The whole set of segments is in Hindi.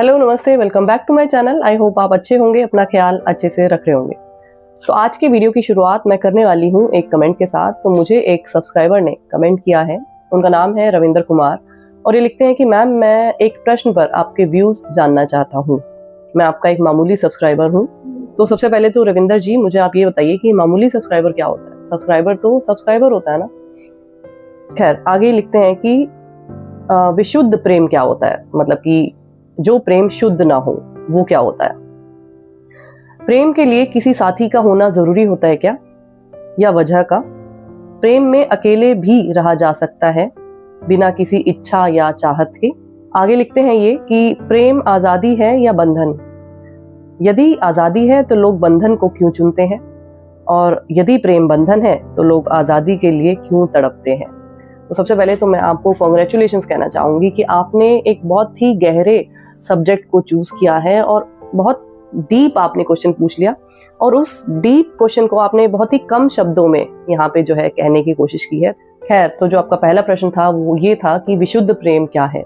हेलो, नमस्ते, welcome back to my channel. I hope आप अच्छे होंगे, अपना ख्याल अच्छे से रख रहे होंगे। तो आज की वीडियो की शुरुआत मैं करने वाली हूँ एक कमेंट के साथ। तो मुझे एक सब्सक्राइबर ने कमेंट किया है, उनका नाम है रविंद्र कुमार, और ये लिखते हैं कि मैम मैं एक प्रश्न पर आपके व्यूज जानना चाहता हूँ। मैं आपका एक मामूली सब्सक्राइबर हूँ। तो सबसे पहले तो रविंदर जी, मुझे आप ये बताइए कि मामूली सब्सक्राइबर क्या होता है? सब्सक्राइबर तो सब्सक्राइबर होता है ना। खैर, आगे लिखते हैं कि विशुद्ध प्रेम क्या होता है, मतलब कि जो प्रेम शुद्ध ना हो वो क्या होता है? प्रेम के लिए किसी साथी का होना जरूरी होता है क्या, या वजह का? प्रेम में अकेले भी रहा जा सकता है बिना किसी इच्छा या चाहत के? आगे लिखते हैं ये कि प्रेम आजादी है या बंधन? यदि आजादी है तो लोग बंधन को क्यों चुनते हैं, और यदि प्रेम बंधन है तो लोग आजादी के लिए क्यों तड़पते हैं? तो सबसे पहले तो मैं आपको कॉन्ग्रेचुलेशंस कहना चाहूंगी कि आपने एक बहुत ही गहरे सब्जेक्ट को चूज किया है और बहुत डीप आपने क्वेश्चन पूछ लिया, और उस डीप क्वेश्चन को आपने बहुत ही कम शब्दों में यहाँ पे जो है कहने की कोशिश की है। खैर, तो जो आपका पहला प्रश्न था वो ये था कि विशुद्ध प्रेम क्या है।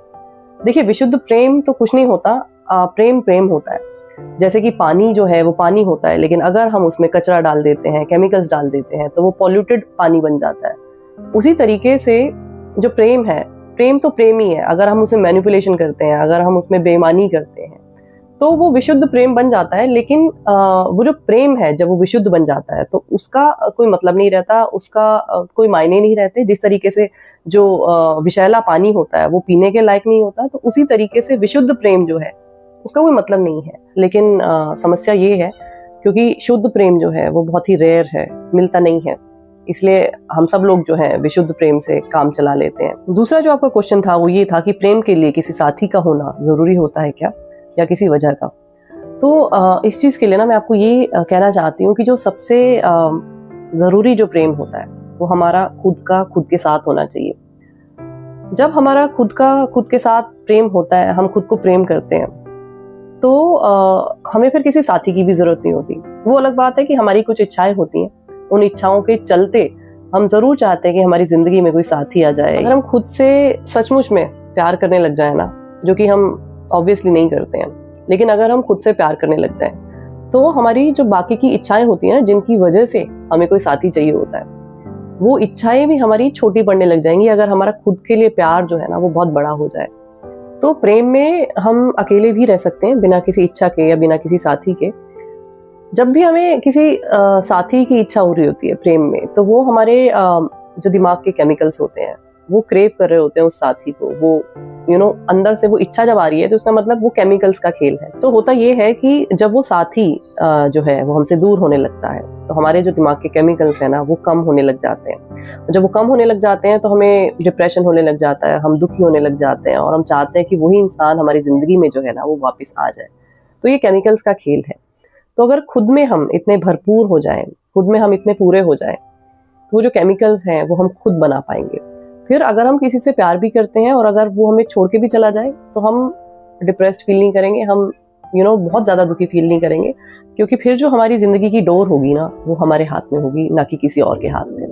देखिए, विशुद्ध प्रेम तो कुछ नहीं होता, प्रेम प्रेम होता है। जैसे कि पानी जो है वो पानी होता है, लेकिन अगर हम उसमें कचरा डाल देते हैं, केमिकल्स डाल देते हैं, तो वो पॉल्यूटेड पानी बन जाता है। उसी तरीके से जो प्रेम है, प्रेम तो प्रेम ही है। अगर हम उसमें मैनिपुलेशन करते हैं, अगर हम उसमें बेईमानी करते हैं, तो वो विशुद्ध प्रेम बन जाता है। लेकिन वो जो प्रेम है, जब वो विशुद्ध बन जाता है तो उसका कोई मतलब नहीं रहता, उसका कोई मायने नहीं रहते। जिस तरीके से जो विषैला पानी होता है वो पीने के लायक नहीं होता, तो उसी तरीके से विशुद्ध प्रेम जो है उसका कोई मतलब नहीं है। लेकिन समस्या ये है, क्योंकि शुद्ध प्रेम जो है वो बहुत ही रेयर है, मिलता नहीं है, इसलिए हम सब लोग जो है विशुद्ध प्रेम से काम चला लेते हैं। दूसरा जो आपका क्वेश्चन था वो ये था कि प्रेम के लिए किसी साथी का होना जरूरी होता है क्या, या किसी वजह का? तो इस चीज के लिए ना मैं आपको ये कहना चाहती हूँ कि जो सबसे जरूरी जो प्रेम होता है वो हमारा खुद का खुद के साथ होना चाहिए। जब हमारा खुद का खुद के साथ प्रेम होता है, हम खुद को प्रेम करते हैं, तो हमें फिर किसी साथी की भी जरूरत नहीं होती। वो अलग बात है कि हमारी कुछ इच्छाएं होती हैं, उन इच्छाओं के चलते हम जरूर चाहते हैं कि हमारी जिंदगी में कोई साथी आ जाए। अगर हम खुद से सचमुच में प्यार करने लग जाए ना, जो कि हम ऑब्वियसली नहीं करते हैं, लेकिन अगर हम खुद से प्यार करने लग जाए तो हमारी जो बाकी की इच्छाएं होती हैं, जिनकी वजह से हमें कोई साथी चाहिए होता है, वो इच्छाएं भी हमारी छोटी पड़ने लग जाएंगी अगर हमारा खुद के लिए प्यार जो है ना वो बहुत बड़ा हो जाए। तो प्रेम में हम अकेले भी रह सकते हैं बिना किसी इच्छा के या बिना किसी साथी के। जब भी हमें किसी साथी की इच्छा हो रही होती है प्रेम में, तो वो हमारे जो दिमाग के केमिकल्स होते हैं वो क्रेव कर रहे होते हैं उस साथी को। वो अंदर से वो इच्छा जब आ रही है तो उसका मतलब वो केमिकल्स का खेल है। तो होता ये है कि जब वो साथी जो है वो हमसे दूर होने लगता है, तो हमारे जो दिमाग के केमिकल्स हैं ना वो कम होने लग जाते हैं। जब वो कम होने लग जाते हैं तो हमें डिप्रेशन होने लग जाता है, हम दुखी होने लग जाते हैं, और हम चाहते हैं कि वही इंसान हमारी जिंदगी में जो है ना वो वापस आ जाए। तो ये केमिकल्स का खेल है। तो अगर खुद में हम इतने भरपूर हो जाएं, खुद में हम इतने पूरे हो जाएं, तो वो जो केमिकल्स हैं वो हम खुद बना पाएंगे। फिर अगर हम किसी से प्यार भी करते हैं और अगर वो हमें छोड़ के भी चला जाए, तो हम डिप्रेस्ड फील नहीं करेंगे, हम बहुत ज़्यादा दुखी फील नहीं करेंगे, क्योंकि फिर जो हमारी ज़िंदगी की डोर होगी ना वो हमारे हाथ में होगी, ना कि किसी और के हाथ में।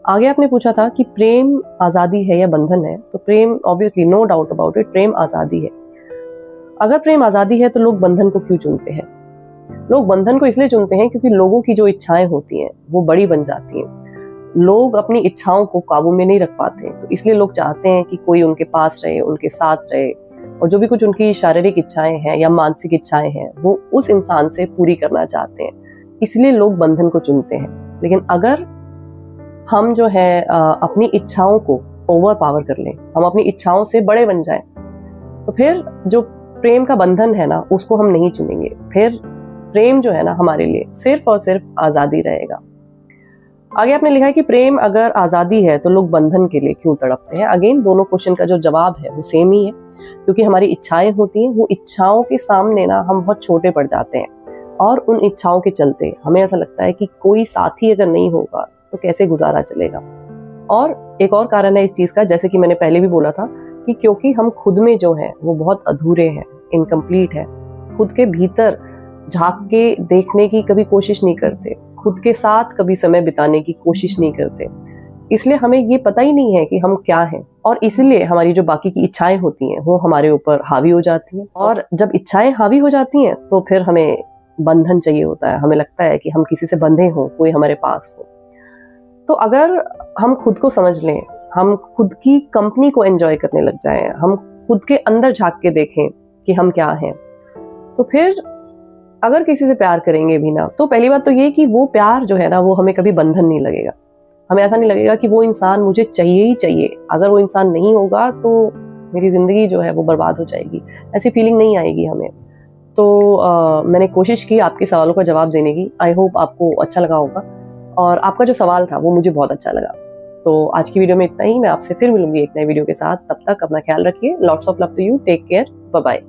आगे आपने पूछा था कि प्रेम आज़ादी है या बंधन है। तो प्रेम obviously, no doubt about it, प्रेम आज़ादी है। अगर प्रेम आज़ादी है तो लोग बंधन को क्यों चुनते हैं? लोग बंधन को इसलिए चुनते हैं क्योंकि लोगों की जो इच्छाएं होती हैं वो बड़ी बन जाती हैं। लोग अपनी इच्छाओं को काबू में नहीं रख पाते, तो इसलिए लोग चाहते हैं कि कोई उनके पास रहे, उनके साथ रहे, और जो भी कुछ उनकी शारीरिक इच्छाएं हैं या मानसिक इच्छाएं हैं वो उस इंसान से पूरी करना चाहते हैं, इसलिए लोग बंधन को चुनते हैं। लेकिन अगर हम जो है अपनी इच्छाओं को ओवर पावर कर लें, हम अपनी इच्छाओं से बड़े बन जाएं, तो फिर जो प्रेम का बंधन है ना उसको हम नहीं चुनेंगे। फिर प्रेम जो है ना हमारे लिए सिर्फ और सिर्फ आज़ादी रहेगा। आगे आपने लिखा है कि प्रेम अगर आज़ादी है तो लोग बंधन के लिए क्यों तड़पते हैं। अगेन, दोनों क्वेश्चन का जो जवाब है वो सेम ही है, क्योंकि हमारी इच्छाएं होती हैं, वो इच्छाओं के सामने ना हम बहुत छोटे पड़ जाते हैं, और उन इच्छाओं के चलते हमें ऐसा लगता है कि कोई साथी अगर नहीं होगा तो कैसे गुजारा चलेगा। और एक और कारण है इस चीज़ का, जैसे कि मैंने पहले भी बोला था, कि क्योंकि हम खुद में जो है वो बहुत अधूरे हैं, इनकम्प्लीट है, खुद के भीतर झांक के देखने की कभी कोशिश नहीं करते, खुद के साथ कभी समय बिताने की कोशिश नहीं करते, इसलिए हमें ये पता ही नहीं है कि हम क्या हैं, और इसलिए हमारी जो बाकी की इच्छाएं होती हैं वो हमारे ऊपर हावी हो जाती हैं। और जब इच्छाएं हावी हो जाती हैं तो फिर हमें बंधन चाहिए होता है, हमें लगता है कि हम किसी से बंधे हों, कोई हमारे पास हो। तो अगर हम खुद को समझ लें, हम खुद की कंपनी को एंजॉय करने लग जाएं, हम खुद के अंदर झांक के देखें कि हम क्या हैं, तो फिर अगर किसी से प्यार करेंगे भी ना, तो पहली बात तो ये कि वो प्यार जो है ना, वो हमें कभी बंधन नहीं लगेगा। हमें ऐसा नहीं लगेगा कि वो इंसान मुझे चाहिए ही चाहिए, अगर वो इंसान नहीं होगा तो मेरी ज़िंदगी जो है वो बर्बाद हो जाएगी, ऐसी फीलिंग नहीं आएगी हमें। तो मैंने कोशिश की आपके सवालों का जवाब देने की। आई होप आपको अच्छा लगा होगा, और आपका जो सवाल था वो मुझे बहुत अच्छा लगा। तो आज की वीडियो में इतना ही। मैं आपसे फिर मिलूंगी एक नए वीडियो के साथ। तब तक अपना ख्याल रखिए। Lots of love to you. Take care. Bye bye.